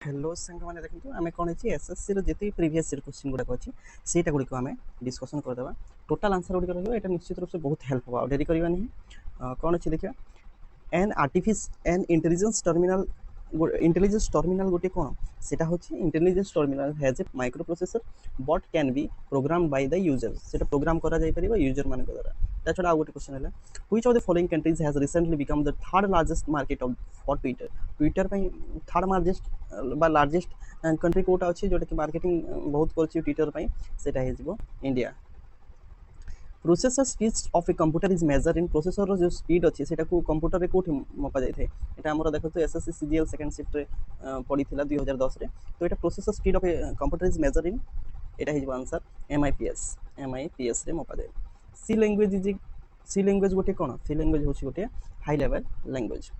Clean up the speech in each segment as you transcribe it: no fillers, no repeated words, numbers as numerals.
Hello सांग मैंने देखो आम कौन है एसएससी जी प्रीवियस ईयर क्वेश्चन गुड़ाक अच्छी से गुड़िक आम डिस्कसन करदे टोटाल आंसर गुड़िक रहा निश्चित रूप से बहुत हेल्प होगा डेरी करवा नहीं कौन अच्छे देखिए एन इंटेलिजेंस टर्मिनाल गोटे कौन से intelligence terminal has a microprocessor but can be program by the user से प्रोग्राम करा जाय परिबा यूजर मान द्वारा ता छडा गोटे क्वेश्चन है which of the following countries has recently become the third largest market of for Twitter Twitter पे थर्ड लार्जेस्ट कंट्री कोटा अच्छी जोटा कि मार्केटिंग बहुत कर ट्विटर पे सेटा हे जिवो India processor speed of a computer is major in processor जो स्पीड अच्छे से कंप्यूटर में कौट मपा जाए यहाँ आम देखो तो एसएससी सीजीएल सेकेंड शिफ्ट पड़ी 2010 रे तो ये processor speed of a computer is major in यहाँ हो आंसर एमआईपीएस रे मपा जाए सी लैंग्वेज गोटे कौन सी लैंग्वेज हूँ गोटे high level language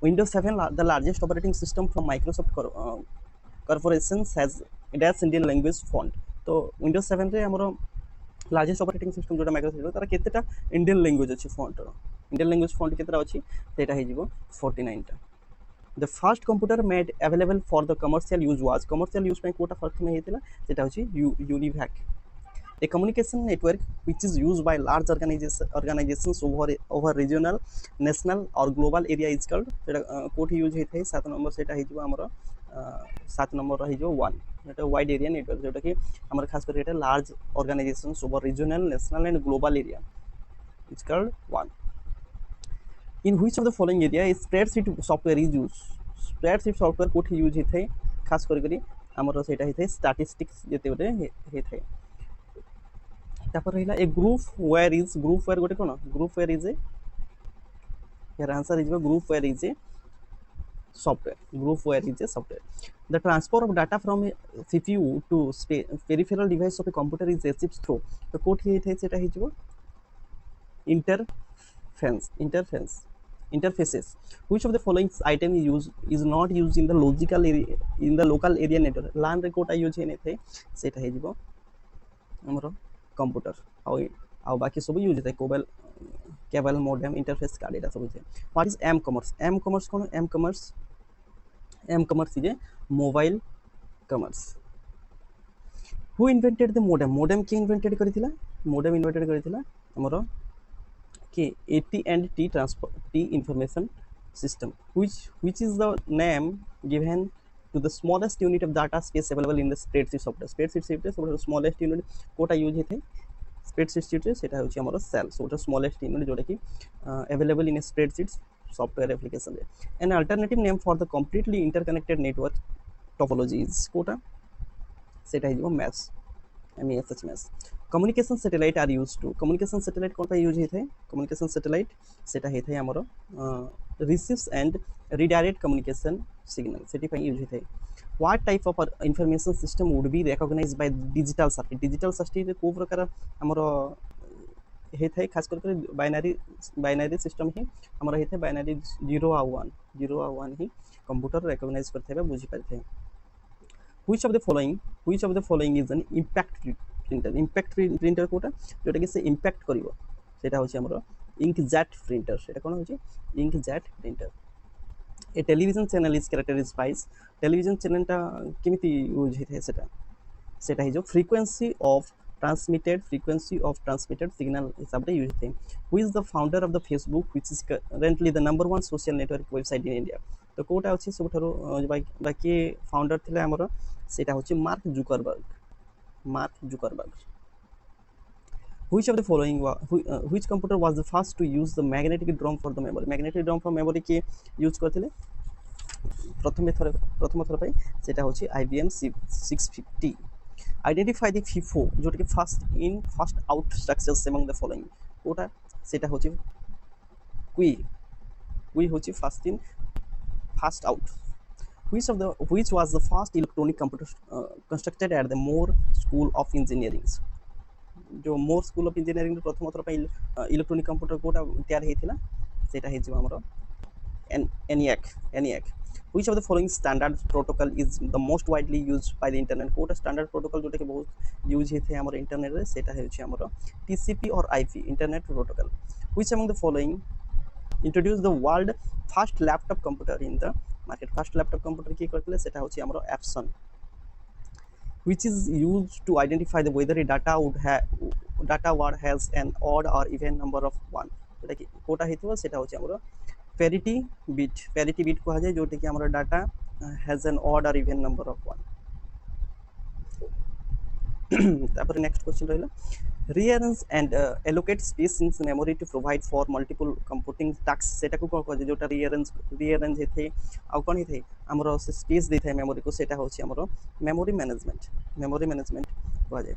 Windows 7 the largest operating system from Microsoft corporation has dash Indian language font तो विंडोज 7 रे हमरो लार्जेस्ट ऑपरेटिंग सिस्टम जो माइक्रोसॉफ्ट तार केतेटा इंडियन लैंग्वेज अच्छी फॉन्ट इंडियन लैंग्वेज फॉन्ट केतेटा अच्छी सेटा हे जिवो 49 टा the first computer made available for the commercial use was commercial use पे कोटा फर्स्ट में हेतिला सेटा होची UNIVAC a communication network which is used by large organizations over regional national or global area is called कोठी use होता है 7 number सेटा हे जिवो हमरो 7 नंबर रही जो 1 এটা वाइड एरिया नेटवर्क जोटा कि हमर खास कर एटा large organisations over regional national and global area it's called 1 in which of the following area spreadsheet software is use spreadsheet software कोठी यूज होता है खास कर हमर सेटा होता है स्टैटिस्टिक्स जेते गोटे होता है तापर रहिला ए ग्रुप वेयर गोटे कोन ग्रुप वेयर इज ए यार answer is groupware is a software the transfer of data from a CPU to peripheral device of a computer is achieved through the code here सेटा हे जिवो interfaces which of the following item is not used in the local area network LAN रे Kota use हेने थे सेटा हे जिवो हमरो कंप्यूटर आ बाकी सब यूज होता है केबल मोडेम इंटरफेस कार्ड एटा सब होता है व्हाट इज एम कॉमर्स कौन m commerce is a mobile commerce who invented the modem के इन्वेंटेड करथिला मोडेम इन्वेंटेड करथिला हमरो के AT&T transfer T information system which is the name given to the smallest unit of data space available in the spreadsheet software so smallest unit कोटा use हेते spreadsheet sheet सेटा होची हमरो cell so smallest unit जोटा कि available in spreadsheets software application रे an alternative name for the completely interconnected network topology is कोटा सेटा हिजो MESH communication satellite are use to communication satellite कोन पे यूज हेथे कम्युनिकेशन सैटेलाइट सेटा हेथे हमरो receives and redirect communication signal सेटी पे यूज हेथे what type of information system would be recognized by digital circuit को प्रकार हमरो हेथे खास कर बाइनरी सिस्टम ही हमरो हेथे बाइनरी 0 और 1 ही कंप्यूटर रिकॉग्नाइज करथे बा बुझी पाथे which of the following is an impact printer Kota जोटा कि से इम्पैक्ट करिवो सेटा होची हमरो inkjet printer सेटा कोन होची inkjet printer a television channel is characterised by television channel टा केमिति यूज हेथे सेटा हे जो फ्रीक्वेंसी ऑफ ट्रांसमिटेड सिग्नल हिसाब रे यूज हेथे who is the founder of the Facebook which is currently the number 1 social network website in India तो कोटा अछि सबठारो बाकी फाउंडर थिले हमरो सेटा होछि Mark Zuckerberg which of the following which computer was the first to use the magnetic drum for the memory के use करथिले प्रथम थर पे सेटा होछि IBM 650 identify the FIFO जोटा कि first out structures among the following कोटा सेटा होछि क्वी होछि first out which was the first electronic computer constructed at the Moore School of Engineering जो मोर स्कूल ऑफ इंजीनियरिंग प्रथम थर पे इलेक्ट्रॉनिक कंप्यूटर कोटा तैयार हेतिला सेटा हे जिवो हमरो ENIAC which of the following standard protocol is the most widely used by the internet कोटा स्टैंडर्ड प्रोटोकॉल जोटा कि बहुत यूज हेथे हमरो इंटरनेट रे सेटा हे छि हमरो TCP और IP internet protocol which among the following introduced the world first laptop computer in the market first laptop computer किए करथिले सेटा होछि हमरो Epson which is used to identify the whether a data word has an odd or even number of one जोटा कि कोटा हेतु सेटा होछि हमरो parity bit कहा जाय जोटा कि हमरो data has an odd or even number of one तापर नेक्स्ट क्वेश्चन रहला rearrange and allocate space in memory to provide for multiple computing tasks सेटा को कोन कह जोटा rearrange हेथे आ कोन हेथे हमरो स्पेस देथै मेमोरी को सेटा होछि हमरो मेमोरी मैनेजमेंट कह जाय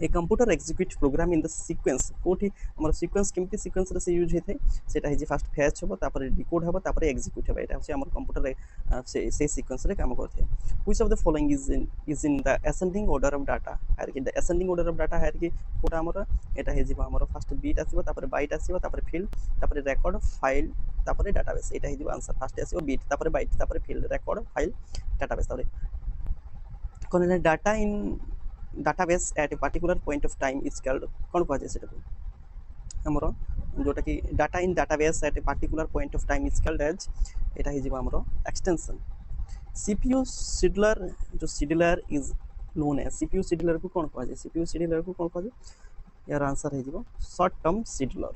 a computer execute program in the sequence कोठी हमर सीक्वेंस केमती सीक्वेंस रे से यूज हेथे सेटा हे फर्स्ट फैच होबो तापर डिकोड होबो तापर एग्जीक्यूट होबो एटा होछि हमर कंप्यूटर से सीक्वेंस रे काम करथे which of the following is in the ascending order of data hierarchy the ascending order of data hierarchy कोटा हमर एटा हे जिवो हमर फर्स्ट बिट आसीबो तापर बाइट आसीबो तापर फील्ड तापर रिकॉर्ड फाइल तापर डाटाबेस एटा हे जिवो आंसर फर्स्ट आसीबो बिट तापर बाइट तापर फील्ड रिकॉर्ड फाइल डाटाबेस तापर कोन data in database at a particular point of time is called कौन कह जाय सेटा हमरो जोटा कि data in database at a particular point of time is called as एटा हे जिवो हमरो एक्सटेंशन CPU scheduler जो scheduler is known as CPU scheduler को कौन कह जाय CPU scheduler को कौन कह जाय यार आंसर हे जिवो short term scheduler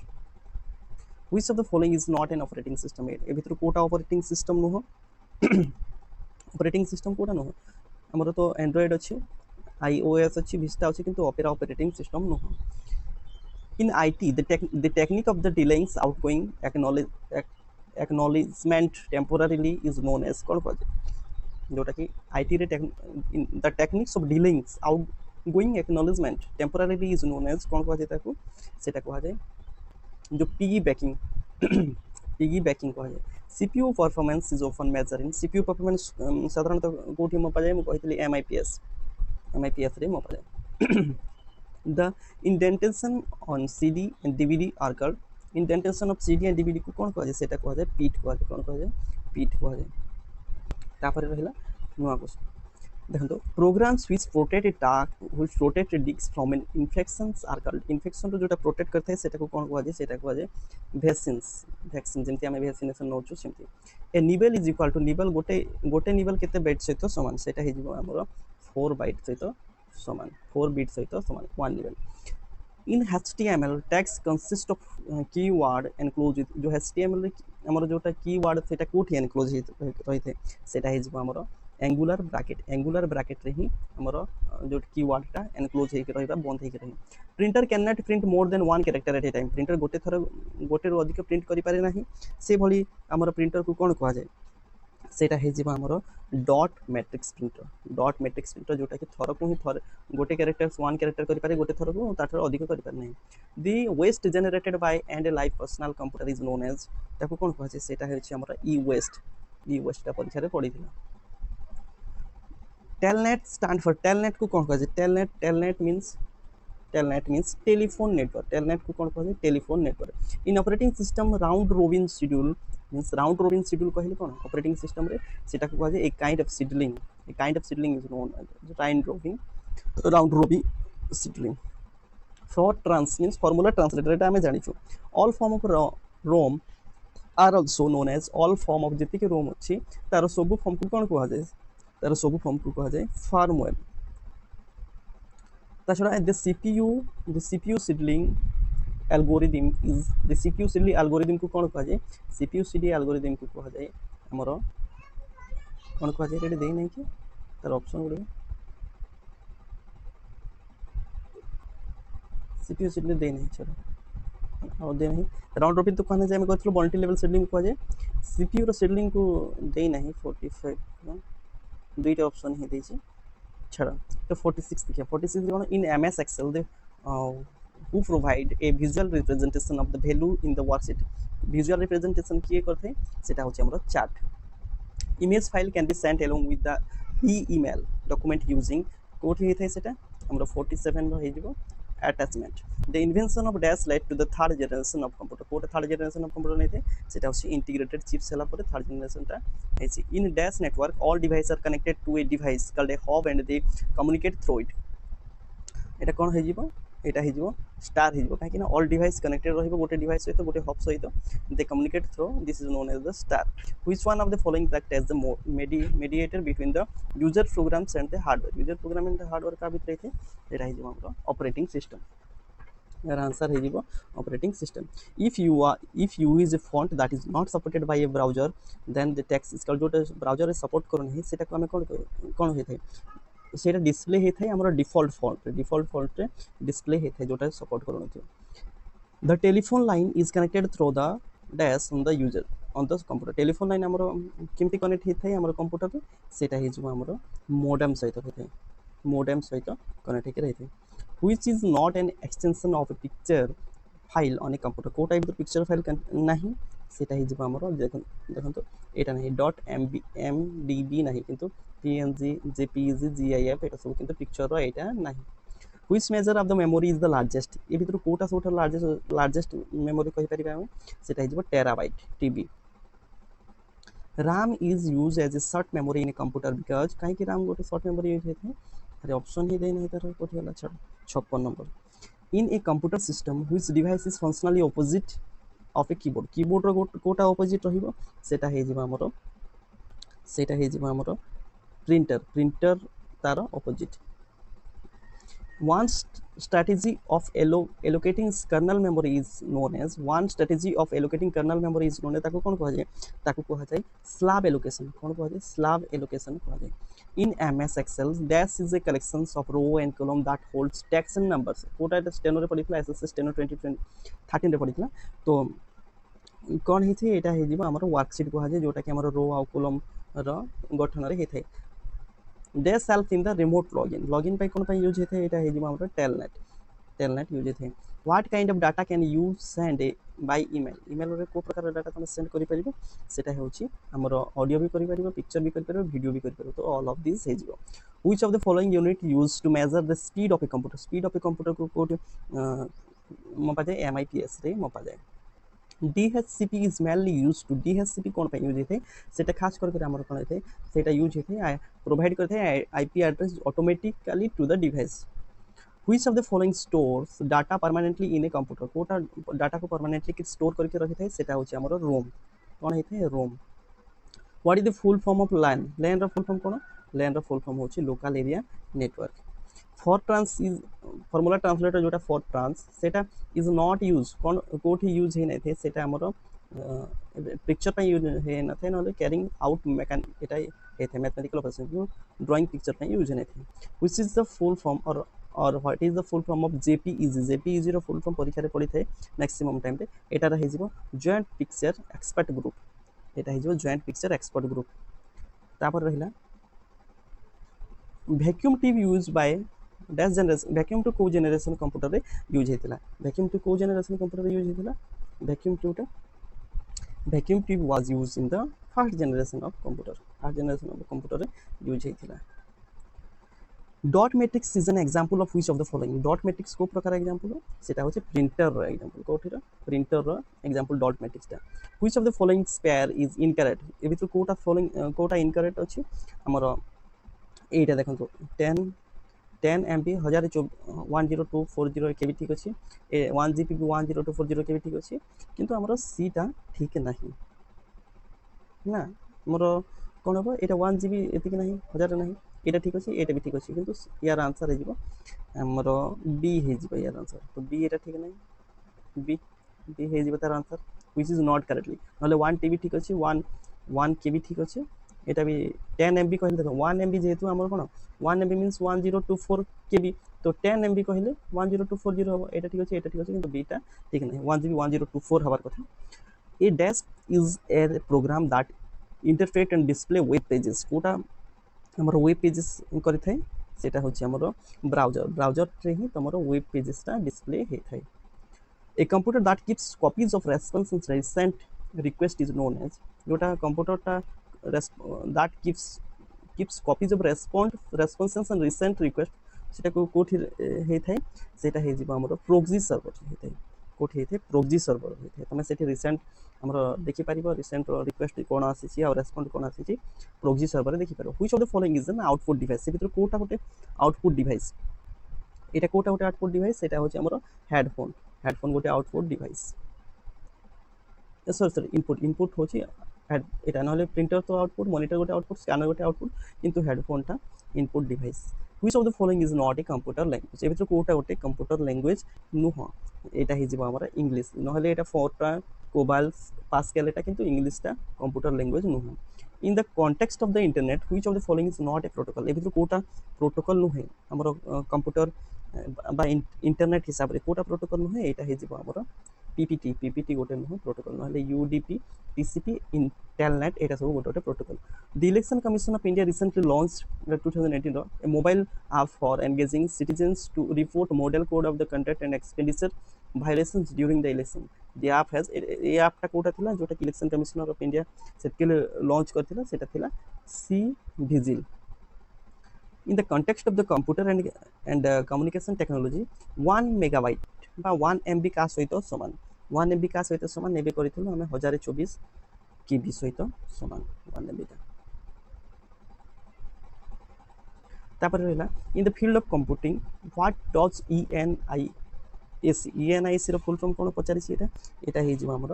which of the following is not an operating system ए भितर कोटा operating system नो operating system कोटा नो हमरो तो एंड्रॉइड अछि iOS अच्छी Vista अच्छी किंतु Opera operating system no in IT the technique of the delaying outgoing acknowledgement temporarily is known as कौन कह जोटा कि IT रे the techniques of delaying outgoing acknowledgement temporarily is known as कौन कह जाय ताको सेटा कह जाय जो piggybacking कह जाय CPU performance is often measured in CPU performance साधारणतः कोठी म पाजाय म कहितली MIPS रे Mopa the indentation on CD and DVD are called indentation of CD and DVD को कौन कह जाय सेटा कह जाय pit कह जाय कौन कह जाय pit कह जाय तापर रहला नुवा question देखंतो programs which protect a disk from an infections are called infection तो जोटा प्रोटेक्ट करथे सेटा को कौन कह जाय vaccine जेंति हम वैक्सीनेशन नोचु सेंति a nibble is equal to nibble गोटे निबल केते बाइट सहित समान सेटा हे जिवो हमरो 4 बाइट सहित समान 4 बिट सहित समान 1 nibble in HTML tags consist of keyword enclose जो HTML हमरो जोटा कीवर्ड सेटा कोठी एनक्लोज रहिथे सेटा हे जिवो हमरो एंगुलर ब्रैकेट रे ही हमरो जो कीवर्डटा एनक्लोज हे के रहबा बंद हे के रही printer can not print more than one character eight A time printer गोटे रो अधिक प्रिंट करि पारे नाही से भली हमरो प्रिंटर को कोन कहा जाय सेटा हे जिवो हमरो डॉट मैट्रिक्स प्रिंटर जोटा कि थर को ही थर गोटे कैरेक्टर्स वन कैरेक्टर करि पारे गोटे थर को ताठर अधिक करि पारे नाही the waste generated by end live personal computer is known as ताको कोन कहा जाय सेटा हे छि हमरो ई वेस्ट टा परीक्षा रे पढिथिला telnet stand for telnet को कौन कह जाय telnet means telephone network telnet को कौन कह जाय telephone network in operating system round robin schedule कहले कौन operating system रे सेटा को कह जाय a kind of scheduling is known as round robin scheduling for trans means formula translator एटा हमें जानि छु all form of rom are also known as all form of जति के rom अछि तार सब फॉर्म को कौन कह जाय तार सब फॉर्म को कहा जाए फार्मवेयर ताछड़ा the CPU scheduling algorithm is the CPU scheduling algorithm को कौन कहा जाए CPU scheduling algorithm को कहा जाए हमरो कौन कहा जाए रेडी देई नै कि तार ऑप्शन गुडे CPU scheduling देई नै चलो और दे नहीं राउंड रॉबिन तो कहने जाए मैं कहथलो मल्टी लेवल शेड्यूलिंग को कहा जाए CPU रो शेड्यूलिंग को देई नहीं 45 दुईटा ऑप्शन ही देछि छड़ा तो 46 देखिए 46 कोन इन MS Excel they who provide a visual representation of the value in the worksheet visual representation किए करथे सेटा होछि हमरो chart image file can be sent along with the email document using कोठी हेथै सेटा हमरो 47 रो हे जिवो attachment the invention of dash led to the third generation of computer Kota third generation of computer नेते सेटा होछि integrated chips हला पर third generation टा हेछि in dash network all devices are connected to a device called a hub and they communicate through it एटा कोन हे जिवो এটা ହେଇଯିବ star ହେଇଯିବ କାହିଁକି ନା ଅଲ୍ ଡିଭାଇସ୍ କନେକ୍ଟେଡ୍ ରହିବ ଗୋଟେ ଡିଭାଇସ୍ ସହିତ ଗୋଟେ ହବ୍ ସହିତ they communicate through this is known as the star which one of the following act as the mediator between the user programs and the hardware user program and the hardware का भितर ହେଇଥାଏ ଏଟା ହେଇଯିବ ଆମର operating system यार answer ହେଇଯିବ operating system if you is a font that is not supported by a browser then the text is called जोटा browser रे सपोर्ट करो नहीं सेटा को हमें कोन होइथाय सेटा डिस्प्ले होता है हमरो डिफॉल्ट फॉन्ट रे डिस्प्ले होता है जोटा सपोर्ट करो नथियो the telephone line is connected through the dash on the user on the computer telephone line हमरो केमती कनेक्ट होता है हमरो कंप्यूटर रे सेटा हे जो हमरो मोडेम सहित होता है मोडेम सहित कनेक्ट होके रहते which is not an extension of A picture file on a computer को टाइप द पिक्चर फाइल नहीं सेटा हे जो हमरो देखन तो एटा नहीं .mdb नहीं किंतु png jpeg gif एटा सब किंतु पिक्चर रो एटा नहीं which measure of the memory is the largest ए भितर कोटा सोटा largest memory कहि परिबा हम सेटा हिजबो terabyte tb RAM is used as a short memory in a computer because काहे कि RAM गोटे short memory यूज होते हैं अरे ऑप्शन ही दे नहीं तार कोठी वाला 56 number in a computer system which device is functionally opposite of a keyboard row कोटा opposite रहिबो सेटा हे जिबा हमरो प्रिंटर तार opposite one strategy of allocating kernel memory is known as ताको कोन कह जाय ताको कह जाय slab allocation कोन कह जाय slab allocation कह जाय in ms excel dash is a collection of row and column that holds text and numbers कोटा स्टेनो रे पडितला ssc स्टेनो 2013 रे पडितला तो कोन हिथि एटा हे जिबा हमर वर्कशीट कह जाय जोटा कि हमर रो आ कॉलम रो गठन रे हेथै dash help in the remote login by कोन यूज हेथे एटा हे जिमा हमर telnet यूज हेथे what kind of data can you send by email रे को प्रकार डाटा तुम सेंड करि परिबो सेटा होछि हमर ऑडियो भी करि परिबो पिक्चर भी करि परिबो वीडियो भी करि परिबो तो ऑल ऑफ दिस हे जिवो which of the following unit used to measure the speed of a computer को कोट मपा जाय MIPS रे मपा जाय DHCP is mainly used to DHCP कोन पे यूज हेथे सेटा खास करके हमर कोन हेथे सेटा यूज हेथे प्रोवाइड करथे IP address automatically to the device which of the following stores data permanently in a computer कोटा डाटा को परमानेंटली कि स्टोर करके रखिथे सेटा होछि हमर रोम कोन हेथे ROM what is the full form of LAN रो फुल फॉर्म कोन LAN रो फुल फॉर्म होछि local area network fortrans is formula translator जोटा fortrans सेटा is not use कोन कोठी यूज हे नै थे सेटा हमर पिक्चर पे यूज हे न थे नले कैरिंग आउट मैकेन एटा हेथे मैथमेटिकल ऑपरेशन ड्राइंग पिक्चर पे यूज नै थे which is the full form or what is the full form of JPEG रो फुल फॉर्म परीक्षा रे पड़ी थे मैक्सिमम टाइम रे एटा रे हिजबो जॉइंट पिक्चर एक्सपर्ट ग्रुप एटा हिजबो जॉइंट पिक्चर एक्सपर्ट ग्रुप तापर रहिला vacuum tube use by dash generation vacuum tube को जनरेशन कंप्यूटर रे यूज हेतिला वैक्यूम टू को जनरेशन कंप्यूटर रे यूज हेतिला vacuum tube was used in the first generation of computer रे यूज हेतिला dot matrix is an example of which of the following dot matrix को प्रकार example सेटा होचे प्रिंटर रो एग्जांपल कोठीरा प्रिंटर रो एग्जांपल डॉट मैट्रिक्स ता which of the following pair is incorrect ए भितर कोटा फॉलोइंग कोटा इनकरेक्ट अछि हमर एटा देखंतो 10 MB 102440 के भी ठीक अछि 1 GB 10240 के भी ठीक अछि किंतु हमरो सी ता ठीक नाही ना हमरो कोन हो एटा 1 GB एतिक नाही 1000 नाही एटा ठीक अछि एटा भी ठीक अछि किंतु यार आंसर हे जिवो हमरो बी हे जिवो यार आंसर तो बी एटा ठीक नाही बी हे जिवो तार answer which is not correctly नले 1 TB ठीक अछि 1 KB ठीक अछि एटा भी 10 MB कहले देखो 1 MB जेतु हमर कोन 1 MB मींस 1024 KB तो 10 MB कहले 10240 हो एटा ठीक अछि किंतु बीटा ठीक नै 1 GB 1024 हबार कथा a dash is a program that interpret and display web pages कोटा हमर वेब पेजेस करि थाय सेटा होछि हमर ब्राउजर रे ही तमरो वेब पेजेस ता डिस्प्ले हे थाय a computer that keeps copies of response and recent request is known as जोटा कंप्यूटर ता that keeps copies of responses and recent request सेटा को कोठी हे थाय सेटा हे जिबा हमर प्रोक्सी सर्वर हे थाय कोठी हे थाय प्रोक्सी सर्वर हे थाय तमे सेठी रिसेंट हमर देखि परिबो रिसेंट रिक्वेस्ट कोन आसीची आ रेस्पोंड कोन आसीची प्रोक्सी सर्वर देखि परिबो which of the following is an output device से भितर कोटा गोटे आउटपुट डिवाइस এটা কোটা গোটে আউটপুট ডিভাইস, এটা হচ্ছে আমার হেডফোন। হেডফোন গোটে output device, sorry sorry input, input হচ্ছে এটা, নাহলে প্রিন্টার তো আউটপুট, মনিটর গোটে আউটপুট, স্ক্যানার গোটে আউটপুট, কিন্তু হেডফোনটা input device. Which of the following is not a computer language, ଏ ଭିତରୁ କୋଉଟା ଗୋଟେ କମ୍ପ୍ୟୁଟର ଲାଙ୍ଗୁଏଜ ନୁହଁ? ଏଇଟା ହେଇଯିବ ଆମର ଇଂଲିଶ, ନହେଲେ ଏଇଟା ଫୋର୍ଟ୍ରାନ୍, କୋବାଲ, ପାସ୍କାଲ, ଏଟା କିନ୍ତୁ ଇଂଲିଶଟା କମ୍ପ୍ୟୁଟର ଲାଙ୍ଗୁଏଜ ନୁହଁ। In the context of the internet which of the following is not a protocol, ଏ ଭିତରୁ କୋଉଟା ପ୍ରୋଟୋକଲ୍ ନୁହେଁ? ଆମର କମ୍ପ୍ୟୁଟର বা ইন্টরনেট হিসাবে কোটা প্রোটোকল নুহে, এইটা হয়ে যাব আমার পিপিটি। পিপিটি গোটে নুহে প্রোটোকল, নহলে ইউডিপি, টিসিপি, ইন্টেলনেট, এটা সব গোটে গোটে protocol. The election commission of India recently launch 2018 a mobile app for engaging citizens to report model code of the conduct and expenditure violations during the election. The app has, এই appটা কোটা থিলা যেটা election commissioner of India সেটকে launch করছিলা, সেটা থিলা cVIGIL. In the context of the computer and communication technology, 1 megabyte বা 1 MB কাজ সহিত সমান, 1 MB কাজ সহিত সমান নেবে করেছিল আমি 1024 KB সহিত সমান 1 MB টা। তারপরে রহিলা in the field of computing what does ENIAC, ENIAC র ফুল ফর্ম কোন পচারিছি, এটা এটা হয়ে যাব আমার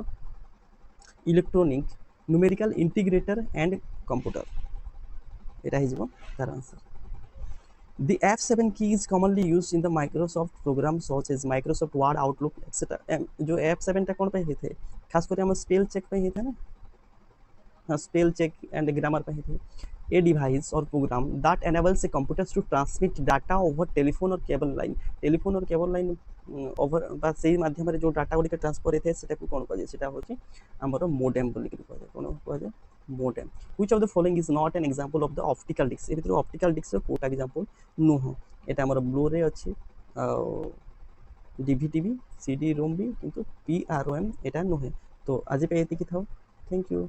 ইলেকট্রনিক ন্यूमेरिकल इंटीग्रेटर एंड कंप्यूटर, এটা হয়ে যাব তার answer. The F7 key is commonly used in the Microsoft programs such as Microsoft Word, Outlook, etc. जो F7 टा कौन पे ही थे, खास करके हम स्पेल चेक पे ही थे ना, हाँ स्पेल चेक एंड ग्रामर पे ही थे। A device or program that enables a computer to transmit data over telephone or cable line, telephone or cable line over বা সেই মাধ্যমে যে ডাটা গুলিকে ট্রান্সফার হইଥାଏ সেটাকে কোন কুয়া যায়, সেটা হচ্ছে ଆମର মোডেম বলি কুয়া যায়, কোন কুয়া যায় modem. Which of the following is not an example of the optical disc, ଏ ଭିତରୁ optical disc ର କୋଟା एग्जांपल ନୁହଁ? এটা ଆମର ବ୍ଲୁ ରେ ଅଛି, ডিভিটিভি, সিডি রোম ବି, କିନ୍ତୁ PROM এটা ନୁହେଁ। তো ଆଜି ପାଇଁ ଏତିକି ଥାଉ, ଥ୍ୟାଙ୍କ ୟୁ।